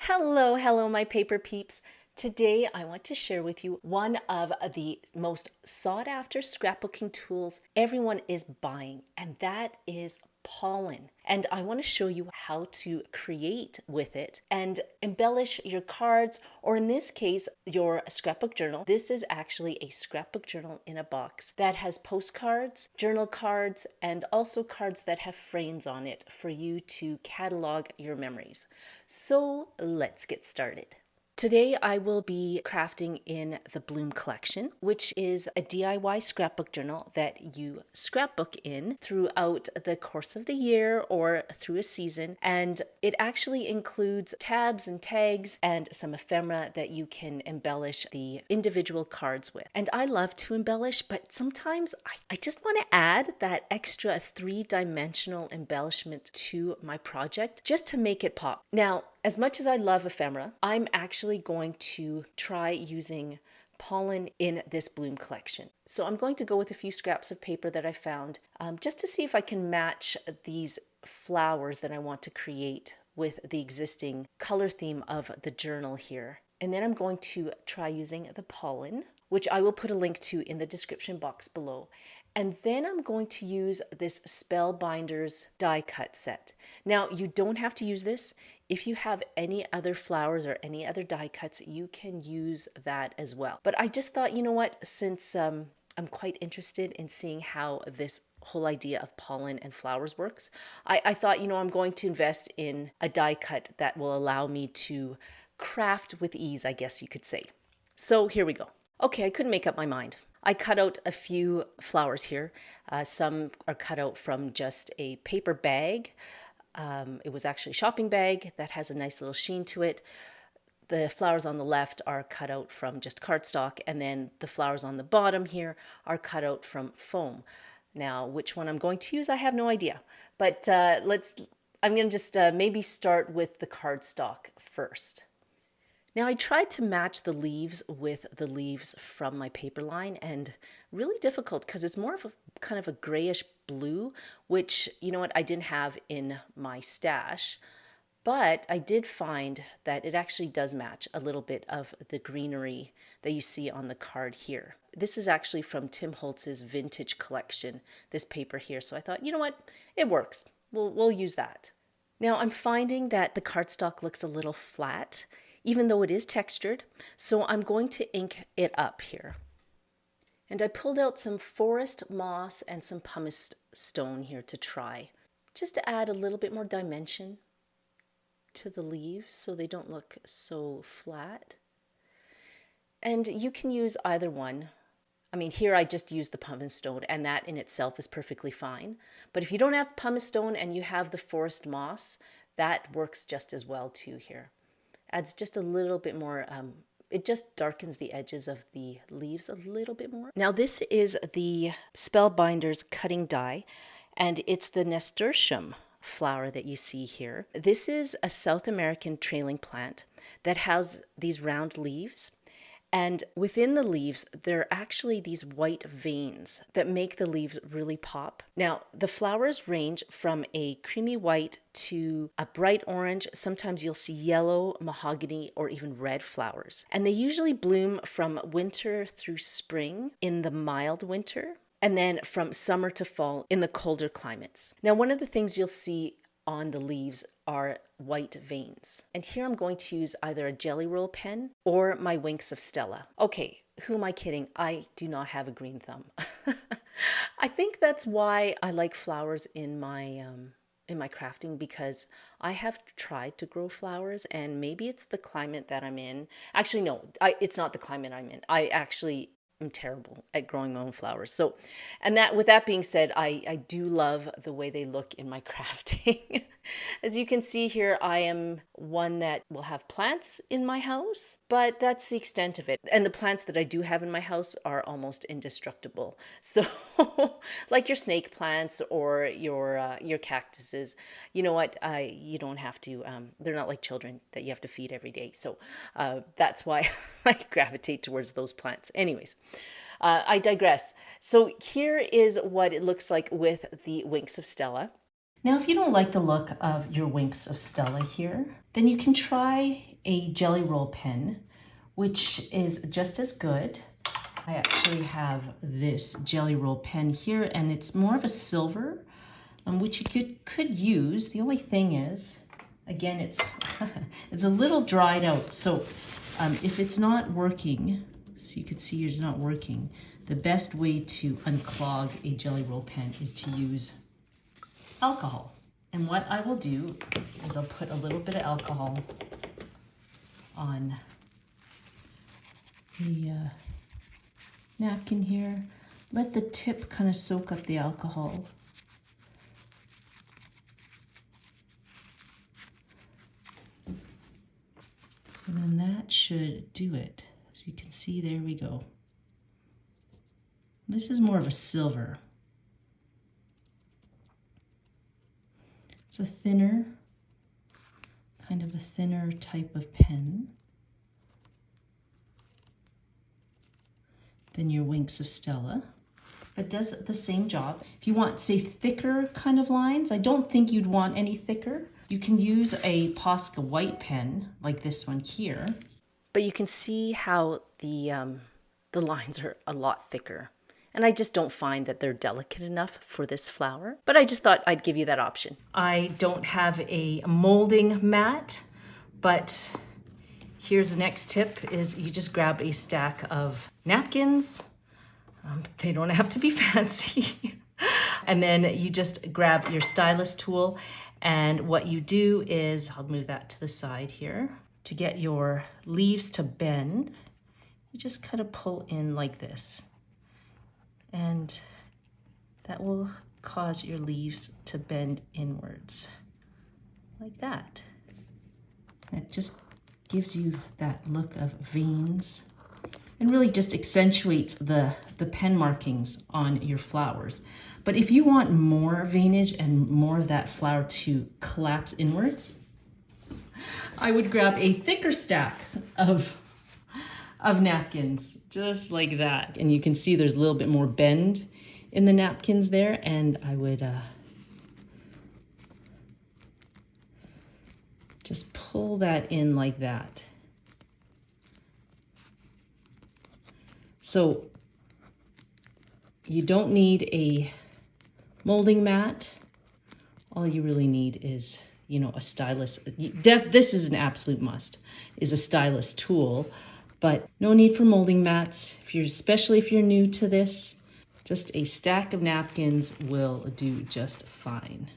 Hello, my paper peeps. Today I want to share with you one of the most sought after scrapbooking tools everyone is buying, and that is Pollen. And I want to show you how to create with it and embellish your cards, or in this case, your scrapbook journal. This is actually a scrapbook journal in a box that has postcards, journal cards, and also cards that have frames on it for you to catalog your memories. So let's get started. Today I will be crafting in the Bloom collection, which is a DIY scrapbook journal that you scrapbook in throughout the course of the year or through a season. And it actually includes tabs and tags and some ephemera that you can embellish the individual cards with. And I love to embellish, but sometimes I just want to add that extra three-dimensional embellishment to my project just to make it pop. Now, as much as I love ephemera, I'm actually going to try using Pollen in this Bloom collection. So I'm going to go with a few scraps of paper that I found just to see if I can match these flowers that I want to create with the existing color theme of the journal here. And then I'm going to try using the Pollen, which I will put a link to in the description box below. And then I'm going to use this Spellbinders die cut set. Now, you don't have to use this. If you have any other flowers or any other die cuts, you can use that as well. But I just thought, you know what, since I'm quite interested in seeing how this whole idea of pollen and flowers works, I thought, you know, I'm going to invest in a die cut that will allow me to craft with ease, I guess you could say. So here we go. Okay, I couldn't make up my mind. I cut out a few flowers here. Some are cut out from just a paper bag. It was actually a shopping bag that has a nice little sheen to it. The flowers on the left are cut out from just cardstock, and then the flowers on the bottom here are cut out from foam. Now, which one I'm going to use, I have no idea. But I'm going to just maybe start with the cardstock first. Now I tried to match the leaves with the leaves from my paper line, and really difficult because it's more of a kind of a grayish blue, which, you know what, I didn't have in my stash, but I did find that it actually does match a little bit of the greenery that you see on the card here. This is actually from Tim Holtz's vintage collection, this paper here. So I thought, you know what, it works. We'll use that. Now I'm finding that the cardstock looks a little flat, even though it is textured, so I'm going to ink it up here. And I pulled out some forest moss and some pumice stone here to try, just to add a little bit more dimension to the leaves so they don't look so flat. And you can use either one. I mean, here I just used the pumice stone, and that in itself is perfectly fine. But if you don't have pumice stone and you have the forest moss, that works just as well too here. Adds just a little bit more, it just darkens the edges of the leaves a little bit more. Now this is the Spellbinders cutting die, and it's the Nasturtium flower that you see here. This is a South American trailing plant that has these round leaves. And within the leaves, there are actually these white veins that make the leaves really pop. Now, the flowers range from a creamy white to a bright orange. Sometimes you'll see yellow, mahogany, or even red flowers. And they usually bloom from winter through spring in the mild winter, and then from summer to fall in the colder climates. Now, one of the things you'll see on the leaves are white veins. And here I'm going to use either a jelly roll pen or my Winks of Stella. Okay, who am I kidding? I do not have a green thumb. I think that's why I like flowers in my crafting, because I have tried to grow flowers, and maybe it's the climate that I'm in. Actually, no, it's not the climate I'm in. I actually am terrible at growing my own flowers. So, and that, with that being said, I do love the way they look in my crafting. As you can see here, I am one that will have plants in my house, but that's the extent of it. And the plants that I do have in my house are almost indestructible. So like your snake plants or your cactuses, you know what, you don't have to, they're not like children that you have to feed every day. So that's why I gravitate towards those plants. Anyways, I digress. So here is what it looks like with the Winks of Stella. Now, if you don't like the look of your Winks of Stella here, then you can try a jelly roll pen, which is just as good. I actually have this jelly roll pen here, and it's more of a silver, which you could use. The only thing is, again, it's it's a little dried out. So if it's not working, so you can see it's not working, the best way to unclog a jelly roll pen is to use alcohol. And what I will do is I'll put a little bit of alcohol on the napkin here. Let the tip kind of soak up the alcohol. And then that should do it. As you can see, there we go. This is more of a silver. It's a thinner, kind of a thinner type of pen than your Winks of Stella, but does the same job. If you want, say, thicker kind of lines, I don't think you'd want any thicker. You can use a Posca white pen like this one here. But you can see how the lines are a lot thicker. And I just don't find that they're delicate enough for this flower. But I just thought I'd give you that option. I don't have a molding mat, but here's the next tip is you just grab a stack of napkins. They don't have to be fancy. And then you just grab your stylus tool. And what you do is, I'll move that to the side here. To get your leaves to bend, you just kind of pull in like this. And that will cause your leaves to bend inwards, like that. It just gives you that look of veins and really just accentuates the pen markings on your flowers. But if you want more veinage and more of that flower to collapse inwards, I would grab a thicker stack of napkins, just like that. And you can see there's a little bit more bend in the napkins there, and I would just pull that in like that. So you don't need a molding mat. All you really need is, you know, a stylus. This is an absolute must, is a stylus tool. But no need for molding mats, especially if you're new to this. Just a stack of napkins will do just fine.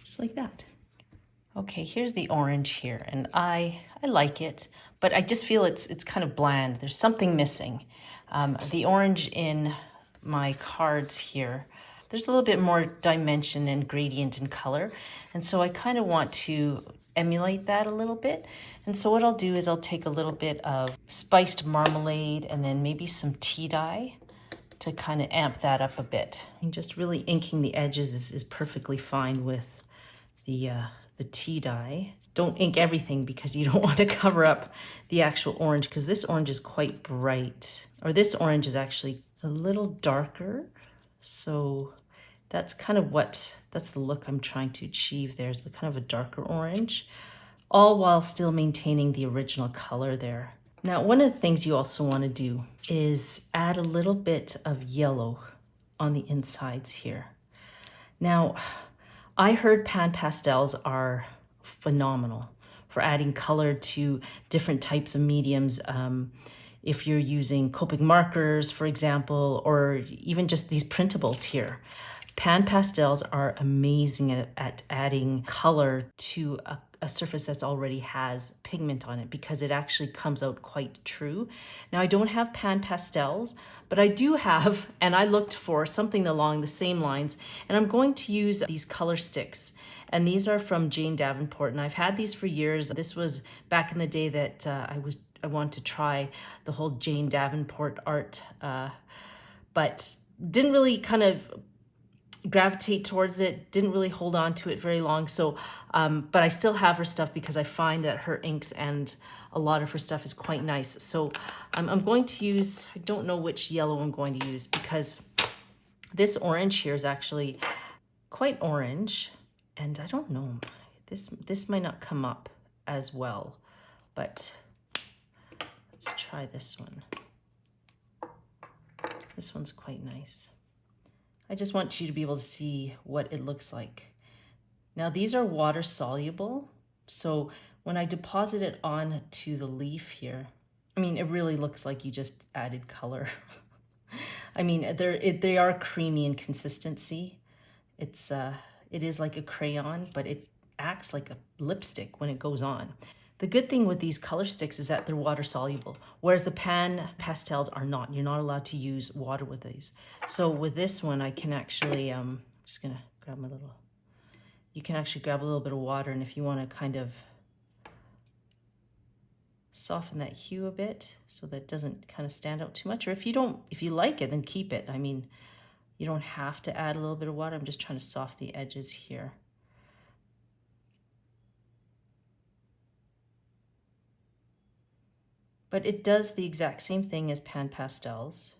Just like that. Okay, here's the orange here, and I like it, but I just feel it's kind of bland. There's something missing. The orange in my cards here, there's a little bit more dimension and gradient in color, and so I kind of want to emulate that a little bit. And so what I'll do is I'll take a little bit of spiced marmalade and then maybe some tea dye to kind of amp that up a bit. And just really inking the edges is perfectly fine with the tea dye. Don't ink everything because you don't want to cover up the actual orange, because this orange is quite bright, or this orange is actually a little darker. So that's kind of that's the look I'm trying to achieve. There's the kind of a darker orange, all while still maintaining the original color there. Now, one of the things you also want to do is add a little bit of yellow on the insides here. Now, I heard pan pastels are phenomenal for adding color to different types of mediums. If you're using Copic markers, for example, or even just these printables here. Pan pastels are amazing at adding color to a surface that's already has pigment on it, because it actually comes out quite true. Now, I don't have pan pastels, but I do have, and I looked for something along the same lines, and I'm going to use these color sticks. And these are from Jane Davenport, and I've had these for years. This was back in the day that I wanted to try the whole Jane Davenport art, but didn't really kind of gravitate towards it, didn't really hold on to it very long. So, but I still have her stuff because I find that her inks and a lot of her stuff is quite nice. So I'm going to use, I don't know which yellow I'm going to use, because This orange here is actually quite orange, and I don't know, this might not come up as well, but let's try this one. This one's quite nice. I just want you to be able to see what it looks like. Now these are water soluble, so when I deposit it onto the leaf here, I mean, it really looks like you just added color. I mean, they are creamy in consistency. It is like a crayon, but it acts like a lipstick when it goes on. The good thing with these color sticks is that they're water soluble, whereas the pan pastels are not. You're not allowed to use water with these. So with this one, I can actually, just gonna grab my little, you can actually grab a little bit of water, and if you wanna kind of soften that hue a bit so that it doesn't kind of stand out too much, or if you like it, then keep it. I mean, you don't have to add a little bit of water. I'm just trying to soften the edges here. But it does the exact same thing as pan pastels.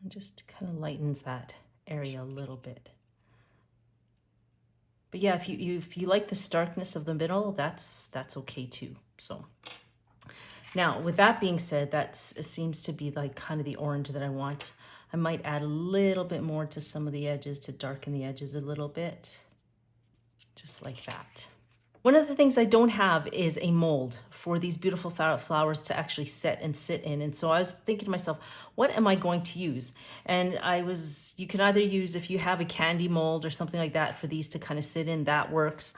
And just kind of lightens that area a little bit. But yeah, if you like the starkness of the middle, that's okay too. So now with that being said, that seems to be like kind of the orange that I want. I might add a little bit more to some of the edges to darken the edges a little bit, just like that. One of the things I don't have is a mold for these beautiful flowers to actually set and sit in. And so I was thinking to myself, what am I going to use? And you can either use, if you have a candy mold or something like that for these to kind of sit in, that works.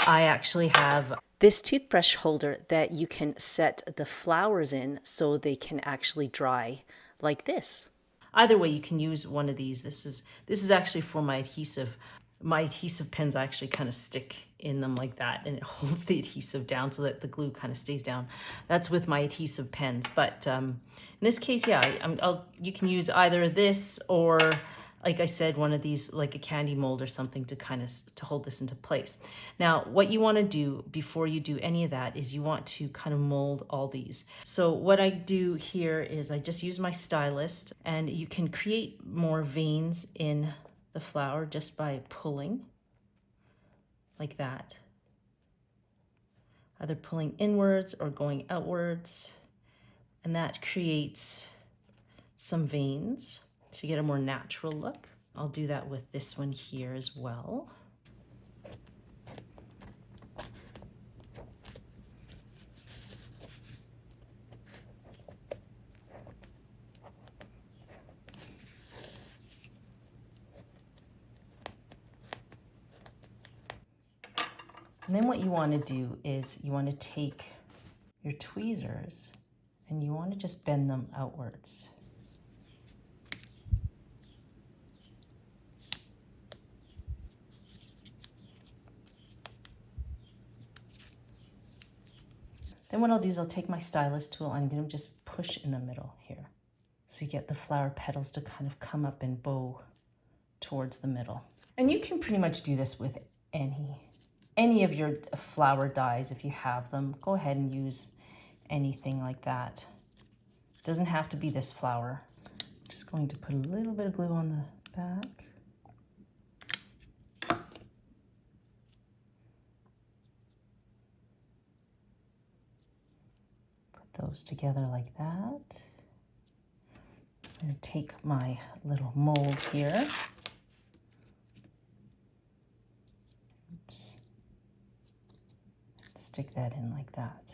I actually have this toothbrush holder that you can set the flowers in so they can actually dry like this. Either way, you can use one of these. This is actually for my adhesive. My adhesive pens actually kind of stick in them like that, and it holds the adhesive down so that the glue kind of stays down. That's with my adhesive pens. But in this case, yeah, you can use either this or, like I said, one of these, like a candy mold or something to kind of to hold this into place. Now, what you want to do before you do any of that is you want to kind of mold all these. So what I do here is I just use my stylus, and you can create more veins in the flower just by pulling like that, either pulling inwards or going outwards, and that creates some veins to get a more natural look. I'll do that with this one here as well. And then what you want to do is you want to take your tweezers and you want to just bend them outwards. Then what I'll do is I'll take my stylus tool and I'm going to just push in the middle here. So you get the flower petals to kind of come up and bow towards the middle. And you can pretty much do this with any of your flower dies if you have them. Go ahead and use anything like that. It doesn't have to be this flower. I'm just going to put a little bit of glue on the back. Put those together like that. I'm going to take my little mold here. Oops. Stick that in like that.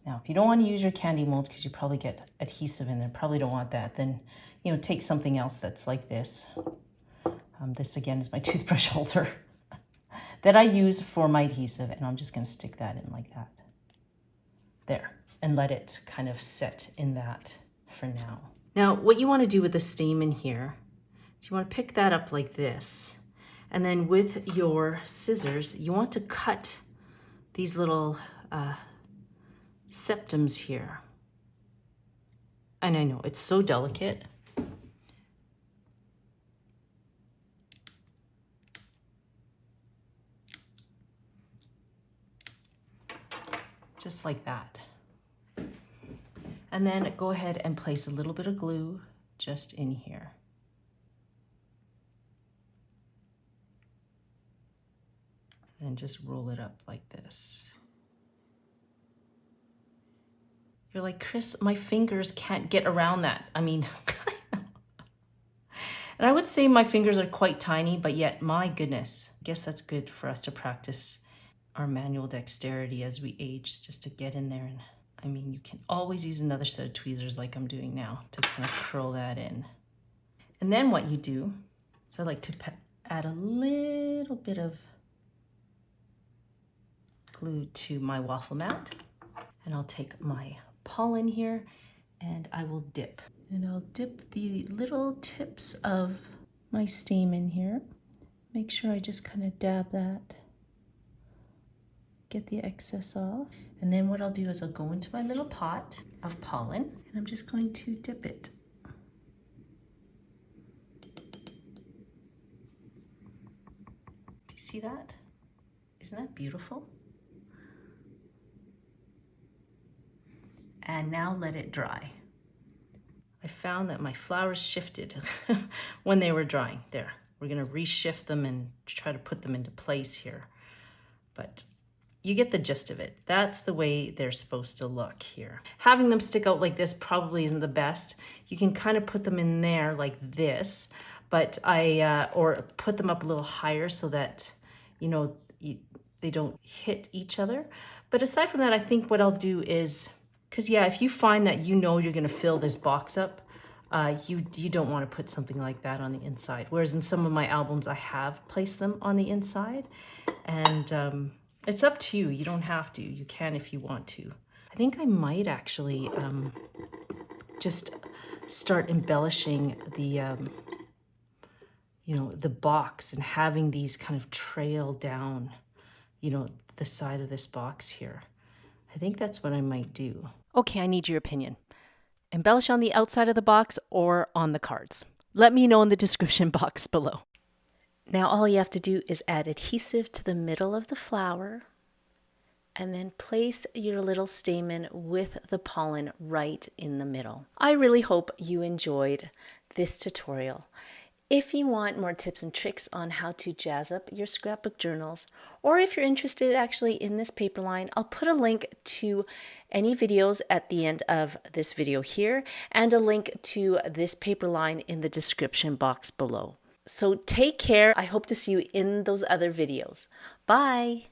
Now, if you don't want to use your candy mold because you probably get adhesive in there, probably don't want that, then, you know, take something else that's like this. This again is my toothbrush holder that I use for my adhesive, and I'm just going to stick that in like that. There, and let it kind of set in that for now. Now, what you want to do with the stamen here is you want to pick that up like this, and then with your scissors, you want to cut these little septums here. And I know it's so delicate. Just like that. And then go ahead and place a little bit of glue just in here. And just roll it up like this. You're like, Chris, my fingers can't get around that. I mean, and I would say my fingers are quite tiny, but yet, my goodness, I guess that's good for us to practice our manual dexterity as we age, just to get in there. And I mean, you can always use another set of tweezers like I'm doing now to kind of curl that in. And then what you do is I like to add a little bit of glue to my waffle mat. And I'll take my pollen here and I will dip. And I'll dip the little tips of my stamen here. Make sure I just kind of dab that. Get the excess off. And then what I'll do is I'll go into my little pot of pollen and I'm just going to dip it. Do you see that? Isn't that beautiful? And now let it dry. I found that my flowers shifted when they were drying. There, we're gonna reshift them and try to put them into place here. But you get the gist of it. That's the way they're supposed to look here. Having them stick out like this probably isn't the best. You can kind of put them in there like this, but or put them up a little higher so that, you know, they don't hit each other. But aside from that, I think what I'll do is, because yeah, if you find that you know you're gonna fill this box up, you don't want to put something like that on the inside. Whereas in some of my albums, I have placed them on the inside. And it's up to you. You don't have to. You can if you want to. I think I might actually just start embellishing the, you know, the box and having these kind of trail down, you know, the side of this box here. I think that's what I might do. Okay, I need your opinion. Embellish on the outside of the box or on the cards? Let me know in the description box below. Now all you have to do is add adhesive to the middle of the flower and then place your little stamen with the pollen right in the middle. I really hope you enjoyed this tutorial. If you want more tips and tricks on how to jazz up your scrapbook journals, or if you're interested actually in this paper line, I'll put a link to any videos at the end of this video here and a link to this paper line in the description box below. So take care. I hope to see you in those other videos. Bye.